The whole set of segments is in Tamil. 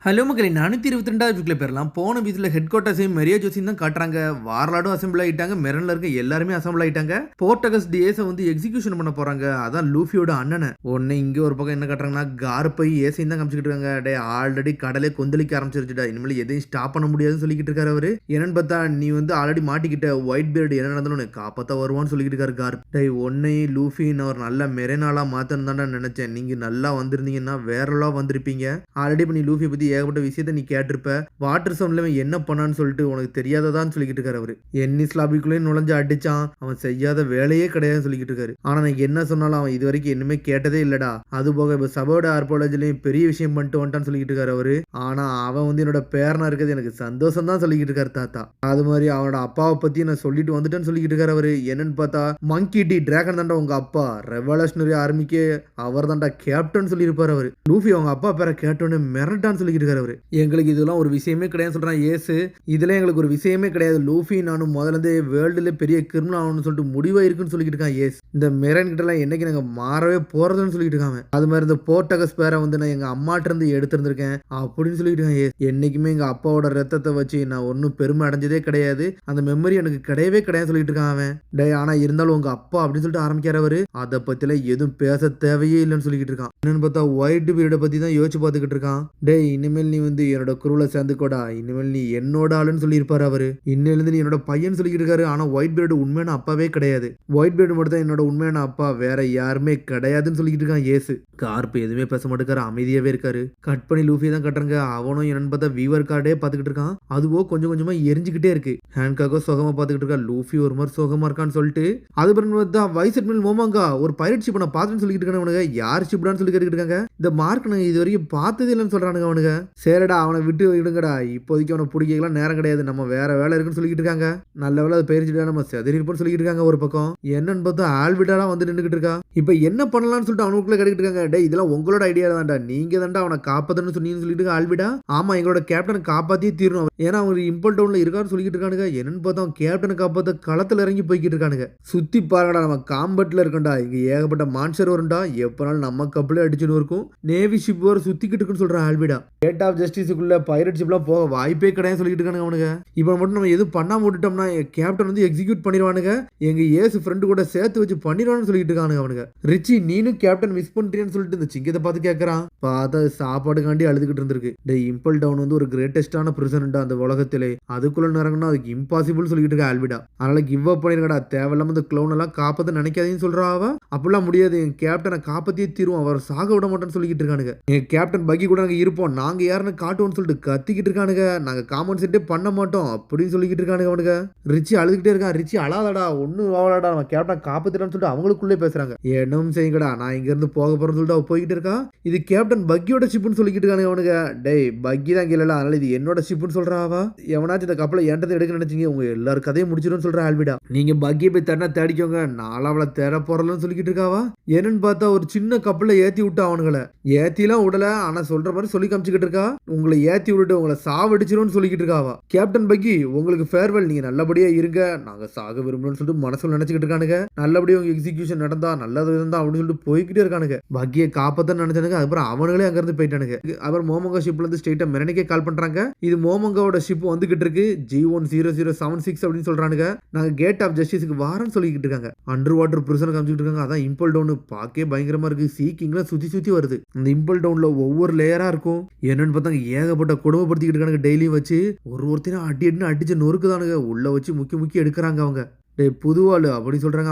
ஹலோ மக்களே 422வது வீக்கில் பெறலாம். போன வீக்கில் ஹெட் குவார்ட்டர்ஸையும் மெரியா ஜோஸையும் தான் காட்டுறாங்க. வார்லாடும் அசம்பிள் ஆகிட்டாங்க, மெரனில் இருக்க எல்லாருமே அசம்பிள் ஆகிட்டாங்க. போர்ட்டகஸ் டிஏஸை வந்து எக்ஸிக்யூஷன் பண்ண போகிறாங்க. அதான் லூஃபியோட அண்ணனை. ஒன்று இங்கே ஒரு பக்கம் என்ன காட்டுறாங்கன்னா கார்பை ஏசையும் தான் காமிச்சிக்கிட்டு இருக்காங்க. டே ஆல்ரெடி கடலே கொந்தளிக்க ஆரம்பிச்சிருச்சுடா, இனிமேல் எதையும் ஸ்டாப் பண்ண முடியாதுன்னு சொல்லிக்கிட்டு இருக்காரு அவரு. என்னன்னு பார்த்தா நீ வந்து ஆல்ரெடி மாட்டிக்கிட்ட ஒயிட் பியர்டு என்ன நடந்தாலும் காப்பாற்ற வருவான்னு சொல்லிக்கிட்டு இருக்காரு கார்ப். டே ஒன்னையும் லூஃபின்னு ஒரு நல்ல மெரனாலாக மாற்றணும் தான்டா நினைச்சேன். நீங்கள் நல்லா வந்திருந்தீங்கன்னா வேறலா வந்திருப்பீங்க. ஆல்ரெடி இப்போ நீ லூஃபி பற்றி ஏகப்பட்ட விஷயத்த நீ கேட்டிருப்ப. வாட்டர் சவுண்ட்ல என்ன பண்ணான்னு சொல்லிட்டு உனக்கு தெரியாததான்னு சொல்லிக்கிட்டு இருக்காரு அவரு. என்னி ஸ்லாபிக்குள்ளே நுழைஞ்சு அடிச்சான், அவன் செய்யாத வேலையே கிடையாதுன்னு சொல்லிக்கிட்டு இருக்காரு. ஆனா நான் என்ன சொன்னாலும் அவன் இது வரைக்கும் என்னமே கேட்டதே இல்லடா. அது போக இப்ப சபோட ஆர்பாலஜிலையும் பெரிய விஷயம் பண்ணிட்டு வந்துட்டான்னு சொல்லிக்கிட்டு இருக்காரு அவரு. ஆனா அவன் வந்து என்னோட பேரனா இருக்கிறது எனக்கு சந்தோஷம் தான் சொல்லிக்கிட்டு இருக்காரு தாத்தா. அது மாதிரி அவனோட அப்பாவை பத்தி நான் சொல்லிட்டு வந்துட்டேன்னு சொல்லிக்கிட்டு இருக்காரு அவரு. என்னன்னு பார்த்தா மங்கி டி டிராகன் தாண்டா உங்க அப்பா, ரெவல்யூஷனரி ஆர்மிக்கே அவர் தாண்டா கேப்டன் சொல்லியிருப்பாரு அவரு. லூஃபி அவங்க அப்பா பேரை கேட்டோன்னு மிரட்டான்னு சொல்லிக்கிட்டு இருக்காரு அவரு. எங்களுக்கு இதெல்லாம் ஒரு விஷயமே கிடையாது சொல்றான் ஏசு. இதுல எங்களுக்கு ஒரு விஷயமே கிடையாது. லூஃபி நானும் முதல்ல வேர்ல்டுல பெரிய கிரிமினல் ஆகணும்னு சொல்லிட்டு முடிவா இருக்குன்னு சொல்லிட்டு இருக்கான் ஏஸ். இந்த மெரன் கிட்ட எல்லாம் என்னைக்கு நாங்க மாறவே போறதுன்னு சொல்லிட்டு இருக்காங்க. அது மாதிரி இந்த போர்ட்டகஸ் பேரை வந்து நான் எங்க அம்மாட்ட இருந்து எடுத்திருந்திருக்கேன் அப்படின்னு சொல்லிட்டு இருக்கான் ஏஸ். என்னைக்குமே எங்க அப்பாவோட ரத்தத்தை வச்சு நான் ஒன்னும் பெருமை அடைஞ்சதே கிடையாது, அந்த மெமரி எனக்கு கிடையவே கிடையாது சொல்லிட்டு இருக்கான் அவன். டே ஆனா இருந்தாலும் உங்க அப்பா அப்படின்னு சொல்லிட்டு ஆரம்பிக்கிறவரு அதை பத்தில எதுவும் பேச தேவையே இல்லைன்னு சொல்லிட்டு இருக்கான். என்னன்னு பார்த்தா ஒயிட் பீரியட பத்தி தான் யோசிச்சு பார்த்துக்கிட்டு இருக்கான். டே இனிமேல் நீ வந்து என்னோட குருவில் சேர்ந்துக்கோடா, இனிமேல் நீ என்னோட ஆளுன்னு சொல்லியிருப்பாரு அவரு. இன்னிலிருந்து நீ என்னோட பையன் சொல்லிட்டு இருக்காரு. ஆனா ஒயிட் பீரியட் உண்மையான அப்பாவே கிடையாது. ஒயிட் பீரியட் மட்டும் தான் என்னோட உண்மையான அப்பா, வேற யாருமே கிடையாதுன்னு சொல்லிட்டு இருக்கான் ஏசு. கார்ப் எதுவுமே பேச மாட்டேக்காரு, அமைதியாவே இருக்காரு. கட் பண்ணி லூஃபி தான் கட்டுறாங்க. அவனும் என்னன்னு பார்த்தா வீவர் கார்டே பார்த்துக்கிட்டு இருக்கான். அதுவோ கொஞ்சம் கொஞ்சமா எரிஞ்சுக்கிட்டே இருக்கு. ஹேண்ட்காக்கோ சோகமா பார்த்துக்கிட்டு இருக்கா. லூஃபி ஒரு மாதிரி சோகமா இருக்கான்னு சொல்லிட்டு அது பிறகு வைஸ் அட்மிரல் மோமாங்கா ஒரு பைரட் ஷிப் நான் பார்த்துன்னு சொல்லிட்டு இருக்கானு அவனுங்க. யார் ஷிப்டான்னு சொல்லி கேட்டுக்கிட்டு இருக்காங்க. இந்த மார்க் நாங்கள் இது வரைக்கும் பார்த்ததே இல்லைன்னு சொல்றானுங்க அவனுங்க. சரிடா அவனை விட்டு விடுங்கடா, இப்போதைக்கு அவனை பிடிக்கலாம் நேரம் கிடையாது, நம்ம வேற வேலை இருக்குன்னு சொல்லிட்டு இருக்காங்க. நல்ல வேலை அதை பேரிச்சுட்டா நம்ம செதறி இருப்போம்னு சொல்லிட்டு இருக்காங்க. ஒரு பக்கம் என்னன்னு பார்த்தா ஆல்விடாலாம் வந்து நின்றுகிட்டு இருக்கா. இப்போ என்ன பண்ணலாம்னு சொல்லிட்டு அவனுக்குள்ள கிடைக்கிட்டு இருக்காங்க. டே இதெல்லாம் உங்களோட ஐடியா தான்டா, நீங்க தான்டா அவனை காப்பாத்தணும்னு சொன்னீங்கன்னு சொல்லிட்டு ஆல்விடா. ஆமா எங்களோட கேப்டனை காப்பாத்தியே தீரணும், ஏன்னா அவர் இம்பல் டவுன்ல இருக்கான்னு சொல்லிட்டு இருக்கானுங்க. என்னன்னு பார்த்தா அவன் கேப்டனை காப்பாத்த களத்துல இறங்கி போய்கிட்டு இருக்கானுங்க. சுத்தி பாருங்கடா நம்ம காம்பட்ல இருக்கண்டா, இங்க ஏகப்பட்ட மான்சர் வரும்டா, எப்பனாலும் நம்ம கப்பலே அடிச்சுன்னு இருக்கும். நேவி ஷிப் வர சுத்திக்கிட்டு இருக்குன்னு சொல்ற ஆல்விடா. கேட் ஆஃப் ஜஸ்டிஸுக்குள்ள பைரட் ஷிப்லாம் போக வாய்ப்பே கிடையாது சொல்லிட்டு இருக்கானுங்க அவனுங்க. இப்போ மட்டும் நம்ம எதுவும் பண்ணாம விட்டுட்டோம்னா கேப்டன் வந்து எக்ஸிக்யூட் பண்ணிடுவானுங்க, எங்க ஏசு ஃப்ரெண்டு கூட சேர்த்து வச்சு பண்ணிடுவான்னு சொல்லிட்டு இருக்கானுங்க அவனுங்க. ரிச்சி நீனும் கேப்டன் மிஸ் பண்றீன்னு சொல்லிட்டு இந்த சிங்கத்தை பார்த்து கேட்கறான். பார்த்தா சாப்பாடுக்காண்டி அழுதுகிட்டு இருந்திருக்கு. இந்த இம்பல் டவுன் வந்து ஒரு கிரேட்டஸ்டான பிரசன்டா அந்த உலகத்திலே, அதுக்குள்ள நிறங்கணும் அதுக்கு இம்பாசிபிள் சொல்லிட்டு இருக்க ஆல்விடா. அதனால கிவ் அப் பண்ணிருக்கடா, தேவையில்லாம இந்த க்ளவுன் எல்லாம் காப்பாத்த நினைக்காதீங்கன்னு சொல்றா அவ. அப்படிலாம் முடியாது, என் கேப்டனை காப்பாத்தியே தீருவோம், அவர் சாக விட மாட்டோம்னு சொல்லிட்டு இருக்கானுங்க. என் கேப்டன் பக்கி கூட நாங்க இருப்போம், நாங்க யாருன்னு காட்டுவோம்னு சொல்லிட்டு கத்திக்கிட்டு இருக்கானுங்க. நாங்க காமன் செட்டே பண்ண மாட்டோம் அப்படின்னு சொல்லிக்கிட்டு இருக்கானுங்க அவனுங்க. ரிச்சி அழுதுகிட்டே இருக்கான். ரிச்சி அழாதடா, ஒன்னும் வாழடா, நம்ம கேப்டன் காப்பாத்திட்டான்னு சொல்லிட்டு அவங்களுக்குள்ளே பேசுறாங்க. என்னவும் செய்யுங்கடா, நான் இங்க இருந்து போக போறேன்னு சொல்லிட்டு அவ போய்கிட்டு இருக்கா. இது கேப்டன் பக்கியோட ஷிப்னு சொல்லிக்கிட்டு இருக்கானுங்க அவனுங்க. டேய் பக்கி தான் கேளல, அதனால இது என்னோட ஷிப்னு சொல்றாவா. எவனாச்சும் இந்த கப்பலை ஏண்டதை எடுக்க நினைச்சீங்க உங்க எல்லாரும் கதையை முடிச்சிடும் சொல்ற ஆல்விடா. நீங்க பக்கியை போய் தண்ணா தேடிக்கோங்க, நாளா அவளை தேட போறலன்னு சொல்லிக்கிட்டு இருக்காவா. என்னன்னு பார்த்தா ஒரு சின்ன கப்பலை ஏத்தி விட்டா அவனுங்களை. ஏத்திலாம் விடல, ஆனா சொல்ற மாதிரி சொல்லி காமிச்சுக்கிட்டு இருக்கா. உங்களை ஏத்தி விட்டுட்டு உங்களை சாவடிச்சிரும்னு சொல்லிக்கிட்டு இருக்காவா. கேப்டன் பக்கி உங்களுக்கு ஃபேர்வெல், நீங்க நல்லபடியா இருங்க, நாங்க சாக விரும்பணும்னு சொல்லிட்டு மனசுல நினைச்சுக்கிட்டு இருக்கானுங்க. நல்லபடியா உங்க எக்ஸிகியூஷன் நடந்தா நல்லது இருந்தா அப்படின்னு சொல்லிட்டு போய்கிட்டே இருக்கானுங்க. பக்கியை காப்பாத்த நினைச்சானுங்க. அதுக்கப்புறம் அவனுங்களே அங்க இருந்து போயிட்டானுங்க. அப்புறம் மோமங்கா ஷிப்ல இருந்து ஸ்ட்ரெயிட்டா மெரனிக்கே கால் பண்றாங்க. இது மோமங்காவோட ஷிப் வந்துகிட்டு இருக்கு, G10076 அப்படின்னு சொல்றானுங்க. நாங்க கேட் ஆஃப் ஜஸ்டிஸுக்கு வாரன்னு சொல்லிக்கிட்டு இருக்காங்க. அண்டர் வாட்டர் பிரிசன் காமிச்சிட்டு இருக்காங்க. அதான் இம்பல் டவுன் பாக்கே பயங்கரமா இருக்கு. சீக்கிங்லாம் சுத்தி சுத்தி வருது. இந்த இம்பல் டவுன்ல ஒவ்வொரு லேயரா இருக்கும். என்னன்னு பார்த்தா ஏகப்பட்ட கொடுமைப்படுத்திக்கிட்டு இருக்கானுங்க. டெய்லியும் வச்சு ஒருத்தரையும் அடி அடின்னு அடிச்சு நொறுக்குதானுங்க. உள்ள வச்சு முக்கி முக்கி எடுக்கிறாங்க அவங்க. டே புதுவாள் அப்படி சொல்றாங்க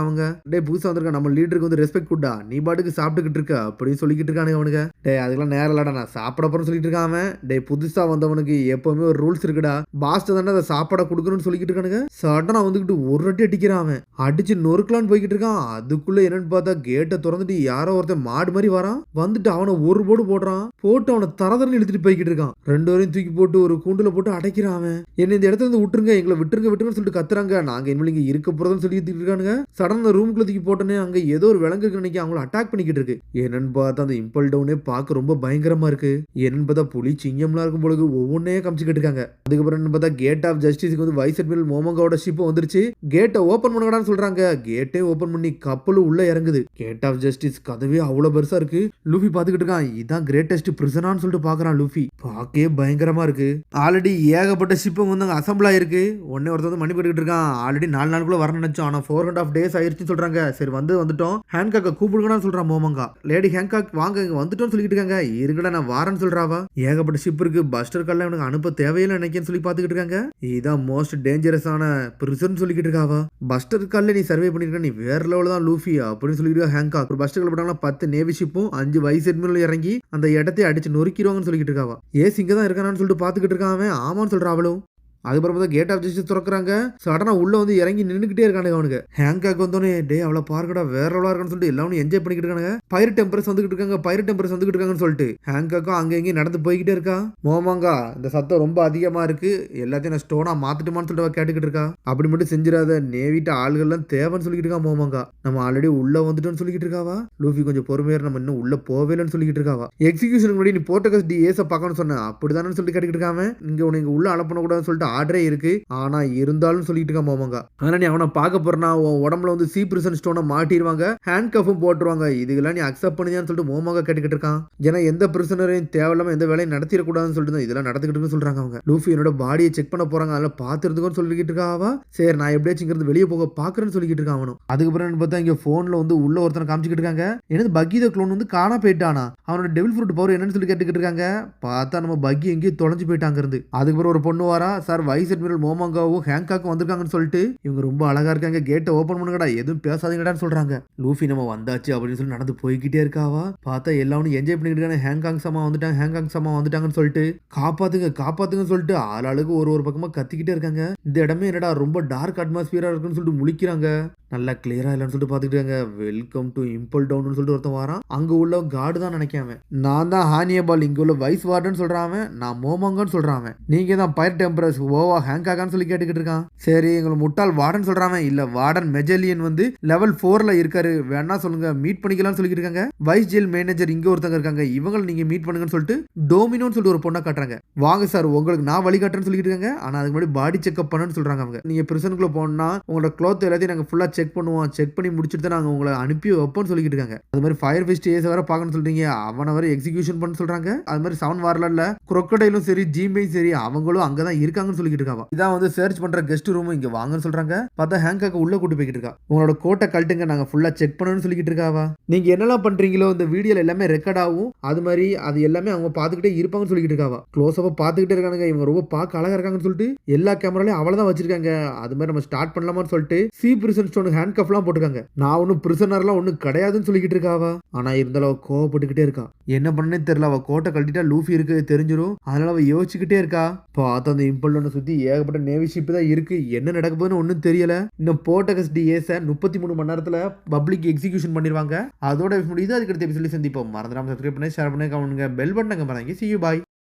அவங்க. டே புதுசா வந்திருக்கா, நம்ம லீடருக்கு வந்து ரெஸ்பெக்ட் கொடுடா, நீ பாட்டுக்கு சாப்பிட்டுக்கிட்டு இருக்க அப்படின்னு சொல்லிக்கிட்டு இருக்கானுங்க அவனுங்க. டே அதுக்கெல்லாம் நேரம் இல்லடா, நான் சாப்பிட போறேன்னு சொல்லிட்டு இருக்கான். டே புதுசா வந்தவனுக்கு எப்பவுமே ஒரு ரூல்ஸ் இருக்குடா, பாஸ்ட் தானே அதை சாப்பாட கொடுக்கணும்னு சொல்லிக்கிட்டு இருக்கானுங்க. சடனா வந்துக்கிட்டு ஒரு அடி அடிக்கிறான் அவன். அடிச்சு நொறுக்கலான்னு போய்கிட்டு இருக்கான். அதுக்குள்ள என்னன்னு பார்த்தா கேட்டை திறந்துட்டு யாரோ ஒருத்தன் மாடு மாதிரி வரான். வந்துட்டு அவனை ஒரு போடு போடுறான். போட்டு அவனை தரதரன்னு இழுத்துட்டு போய்கிட்டு இருக்கான். ரெண்டு பேரையும் தூக்கி போட்டு ஒரு கூண்டுல போட்டு அடைக்கிறான் அவன். என்ன இந்த இடத்துல இருந்து விட்டுருங்க, எங்களை விட்டுருங்க விட்டுருன்னு சொல்லிட்டு கத்துறாங்க. நாங்க இனிமேல் இங்க இருக்க போறதுன்னு சொல்லிட்டு இருக்கானுங்க. சடனா ரூம்குள்ள தூக்கி போட்டோன்னே அங்க ஏதோ ஒரு விலங்கு நினைக்க அவங்கள அட்டாக் பண்ணிக்கிட்டு இருக்கு. என்னன்னு பார்த்தா அந்த இம்பல் டவுனே பார்க்க ரொம்ப பயங்கரமா இருக்கு. என்னன்னு பார்த்தா புலி சிங்கம்லாம் இருக்கும் பொழுது ஒவ்வொன்னே காமிச்சுக்கிட்டு இருக்காங்க. அதுக்கப்புறம் என்ன பார்த்தா கேட் ஆஃப் ஜஸ்டிஸ்க்கு வந்து வைஸ் அட்மிரல் மோமங்காவோட ஷிப் வந்துருச்சு. கேட்டை ஓபன் பண்ணடான்னு சொல்றாங்க. கேட்டே ஓபன் பண்ணி கப்பலும் உள்ள இறங்குது. கேட் ஆஃப் ஜஸ்டிஸ் கதவே அவ்வளவு பெருசா இருக்கு. லூஃபி பாத்துக்கிட்டு இருக்கான். இதான் கிரேட்டஸ்ட் பிரிசனான்னு சொல்லிட்டு பாக்குறான் லூஃபி. பாக்கே பயங்கரமா இருக்கு. ஆல்ரெடி ஏகப்பட்ட ஷிப் வந்து அங்க அசம்பிள் ஆயிருக்கு. ஒன்னே ஒருத்தர் வந்து மணி போட்டுக்கிட்டு இருக்கான். ஆல்ரெடி 4 நாளுக்குள்ள வர நினைச்சோம். ஆனா 4.5 days ஆயிருச்சுன்னு சொல்றாங்க. சரி வந்துட்டோம். ஹேங்காக்க கூப்பிடுங்கன்னு சொல்றான் மோமங்கா. லேடி ஹேங்காக் வாங்க இங்க வந்துட்டோம்னு சொல்லிட்டு இருக்காங்க. இருக்கடா நான் வாரேன்னு சொல்றாவா. ஏகப்பட்ட ஷிப் இருக்கு. பஸ்டர் கல்ல எனக்கு அனுப்ப தேவையில்லை நினைக்கேன்னு சொல்லி பாத்துக்கிட்டு இருக்காங்க. இதான் மோஸ்ட் டேஞ்சரஸான பிரிசன் சொல்லிக்கிட்டு இருக்காவா. பஸ்டர் கல்ல நீ சர்வே பண்ணிருக்க, நீ வேற லெவல் தான் லூஃபி அப்படின்னு சொல்லிட்டு ஹேங்காக். ஒரு பஸ்டர் கல் போட்டாங்கன்னா 10 நேவி ஷிப்பும் 5 வைஸ் அட்மிரல் இறங்கி அந்த இடத்தை அடிச்சு நொறுக்கிடுவாங்கன்னு சொல்லிட்டு இருக்காவா. ஏஸ் இங்க தான் இருக்கானு சொல்லிட்டு பாத்துக்கிட்டு இருக்கான். அவன் ஆமான்னு சொல்றான் அவளும். அதுக்கப்புறம் பார்த்தா கேட் ஆஃப் ஜஸ்டிஸ் திறக்கிறாங்க. சடனா உள்ள வந்து இறங்கி நின்றுக்கிட்டே இருக்கானுங்க அவனுக்கு. ஹேங்காக் வந்தோடனே டே அவளை பார்க்கடா வேற லெவலா இருக்கான்னு சொல்லிட்டு எல்லாரும் என்ஜாய் பண்ணிக்கிட்டு இருக்காங்க. பைரட் டெம்பரஸ் வந்துகிட்டு இருக்காங்க. பைரட் டெம்பரஸ் வந்துகிட்டு இருக்காங்கன்னு சொல்லிட்டு ஹேங்காக்கும் அங்கே எங்கேயும் நடந்து போய்கிட்டே இருக்கா. மோமாங்கா இந்த சத்தம் ரொம்ப அதிகமா இருக்கு, எல்லாத்தையும் நான் ஸ்டோனா மாத்திட்டுமான்னு சொல்லிட்டு கேட்டுக்கிட்டு இருக்கா. அப்படி மட்டும் செஞ்சிடாத, நேவிட்ட ஆள்கள்லாம் தேவைன்னு சொல்லிக்கிட்டு இருக்கா மோமாங்கா. நம்ம ஆல்ரெடி உள்ள வந்துட்டோம்னு சொல்லிக்கிட்டு இருக்காவா. லூஃபி கொஞ்சம் பொறுமையா நம்ம இன்னும் உள்ள போவேலன்னு சொல்லிக்கிட்டு இருக்காவா. எக்ஸிகியூஷனுக்கு முன்னாடி நீ போர்ட்டகஸ் டி ஏஸை பார்க்கணும்னு சொன்னேன், அப்படிதானு சொல்லிட்டு கேட்டுக்கிட்டு இருக்காம. இங்க உனக்கு உள்ள அனுப்பக்கூடாதுன்னு சொல்லிட்டு ஆர்டரே இருக்கு. ஆனா இருந்தாலும் சொல்லிட்டு இருக்கான் மோமங்கா. ஆனா நீ அவனை பார்க்க போறனா உன் உடம்புல வந்து சி பிரிசன் ஸ்டோனை மாட்டிடுவாங்க, ஹேண்ட் கஃபும் போட்டுருவாங்க. இதுக்கெல்லாம் நீ அக்செப்ட் பண்ணியான்னு சொல்லிட்டு மோமங்கா கேட்டுக்கிட்டு இருக்கான். ஏன்னா எந்த பிரிசனரையும் தேவையில்லாம எந்த வேலையும் நடத்திடக்கூடாதுன்னு சொல்லிட்டு இதெல்லாம் நடந்துக்கிட்டு சொல்றாங்க அவங்க. லூஃபி என்னோட பாடியை செக் பண்ண போறாங்க, அதெல்லாம் பார்த்துருந்துக்கோன்னு சொல்லிக்கிட்டு இருக்காவா. சரி நான் எப்படியாச்சும் இங்கிருந்து வெளியே போக பாக்குறேன்னு சொல்லிக்கிட்டு இருக்கான் அவனும். அதுக்கப்புறம் பார்த்தா இங்க போன்ல வந்து உள்ள ஒருத்தனை காமிச்சிக்கிட்டு இருக்காங்க. என்னது பக்கி த க்ளோன் வந்து காணா போயிட்டானா, அவனோட டெவில் ஃப்ரூட் பவர் என்னன்னு சொல்லி கேட்டுக்கிட்டு இருக்காங்க. பார்த்தா நம்ம பக்கி எங்கேயும் தொலைஞ்சு போயிட்டாங்க இருந்து. அதுக்கப்புறம் ஒரு பொண்ணு வரா. சார் வைஸ் அட்மிரல் மோமங்காவும் ஹேங்காக்கும் வந்திருக்காங்கன்னு சொல்லிட்டு இவங்க ரொம்ப அழகா இருக்காங்க, கேட்டை ஓபன் பண்ணுங்கடா, எதுவும் பேசாதீங்கடான்னு சொல்றாங்க. லூஃபி நம்ம வந்தாச்சு அப்படின்னு சொல்லி நடந்து போய்கிட்டே இருக்காவா. பார்த்தா எல்லாரும் என்ஜாய் பண்ணிட்டு இருக்காங்க. ஹேங்காங் சமா வந்துட்டாங்க, ஹேங்காங் சமா வந்துட்டாங்கன்னு சொல்லிட்டு காப்பாத்துங்க காப்பாத்துங்கன்னு சொல்லிட்டு ஆளாளுக்கு ஒரு பக்கமா கத்திக்கிட்டே இருக்காங்க. இந்த இடமே என்னடா ரொம்ப டார்க் அட்மாஸ்பியரா இருக்குன்னு சொல்லிட்டு முழிக்கிறாங்க. நல்லா கிளியரா இல்லைன்னு சொல்லிட்டு பாத்துக்கிட்டு இருக்காங்க. வெல்கம் டு இம்பல் டவுன் சொல்லிட்டு ஒருத்தன் வரான். அங்க உள்ள கார்டு தான் நினைக்காம, நான் தான் ஹானியபால் இங்க உள்ள வைஸ் வார்டன் சொல்றான். நான் மோமங்கன்னு சொல்றான். நீங்க தான் பைர் டெம்பரஸ் ஓவா ஹேங்காகான்னு சொல்லி கேட்டுக்கிட்டு இருக்கான். சரி எங்களை முட்டாள் வார்டன் சொல்றான். இல்ல வார்டன் மெஜலியன் வந்து லெவல் 4ல இருக்காரு, வேணா சொல்லுங்க மீட் பண்ணிக்கலாம்னு சொல்லிட்டு இருக்காங்க. வைஸ் ஜெயில் மேனேஜர் இங்க ஒருத்தங்க இருக்காங்க, இவங்களை நீங்க மீட் பண்ணுங்கன்னு சொல்லிட்டு டோமினோன்னு சொல்லிட்டு ஒரு பொண்ணை காட்டுறாங்க. வாங்க சார் உங்களுக்கு நான் வழிகாட்டுறேன்னு சொல்லிட்டு இருக்காங்க. ஆனா அதுக்கு முன்னாடி பாடி செக்அப் பண்ணணும்னு சொல்றாங்க அவங்க. நீங்க பிரிசனுக்குள்ள போனா உங்களோட க்ளோத் எல்லாத்தையும் நாங்க ஃபுல்லா செக் பண்ணுவோம், செக் பண்ணி முடிச்சுட்டு தான் நாங்க உங்களை அனுப்பி வைப்போம்னு சொல்லிட்டு இருக்காங்க. அது மாதிரி ஃபயர் ஃபிஸ்ட் ஏஸ் வர பார்க்கணும்னு சொல்றீங்க, அவனை வர எக்ஸிகியூஷன் பண்ண சொல்றாங்க. அது மாதிரி 7 வாரல குரோக்கடைலும் சரி ஜீமையும் சரி அவங்களும் அங்கதான் இருக்காங்கன்னு சொல்லிட்டு இருக்காங்க. இதான் வந்து சர்ச் பண்ற கெஸ்ட் ரூம், இங்க வாங்கன்னு சொல்றாங்க. பார்த்தா ஹேங்காக் உள்ள கூட்டு போய்கிட்டு இருக்கா. உங்களோட கோட்டை கழட்டுங்க, நாங்க ஃபுல்லா செக் பண்ணணும்னு சொல்லிட்டு இருக்காவா. நீங்க என்னெல்லாம் பண்றீங்களோ இந்த வீடியோல எல்லாமே ரெக்கார்ட் ஆகும், அது மாதிரி அது எல்லாமே அவங்க பார்த்துக்கிட்டே இருப்பாங்கன்னு சொல்லிட்டு இருக்காவா. க்ளோஸ் அப்பா பார்த்துக்கிட்டே இருக்காங்க. இவங்க ரொம்ப பார்க்க அழகா இருக்காங்கன்னு சொல்லிட்டு எல்லா கேமராலையும் அவளை தான் வச்சிருக்காங்க. அது மாதிரி நம்ம ஸ்டார்ட் பண்ணலாமான்னு சொல்லிட்டு சி பிரிசன் ஸ்டோன் ஹேண்ட் கஃப்லாம் போட்டுருக்காங்க. நான் ஒன்னும் பிரிசனர்லாம் ஒன்னும் கிடையாதுன்னு சொல்லிக்கிட்டு இருக்காவா. ஆனா இருந்தாலும் அவ கோவப்பட்டுக்கிட்டே இருக்கா. என்ன பண்ணனே தெரியல. அவ கோட்டை கழட்டிட்டா லூஃபி இருக்கு தெரிஞ்சிடும், அதனால அவ யோசிச்சுக்கிட்டே இருக்கா. பார்த்தா அந்த இம்பல்டனை சுத்தி ஏகப்பட்ட நேவி ஷிப் தான் இருக்கு. என்ன நடக்க போகுதுன்னு ஒன்னும் தெரியல. இன்னும் போர்ட்டகஸ் டி ஏஸை 33 மணி நேரத்துல பப்ளிக் எக்ஸிகியூஷன் பண்ணிடுவாங்க. அதோட முடியுது. அதுக்கு அடுத்த எபிசோட்ல சந்திப்போம். மறந்துடாம சப்ஸ்கிரைப் பண்ணி ஷேர் பண்ணி கமெண்ட் பண்ணுங்க, பெல் பட்டனை மறந்துங்க. See you, bye.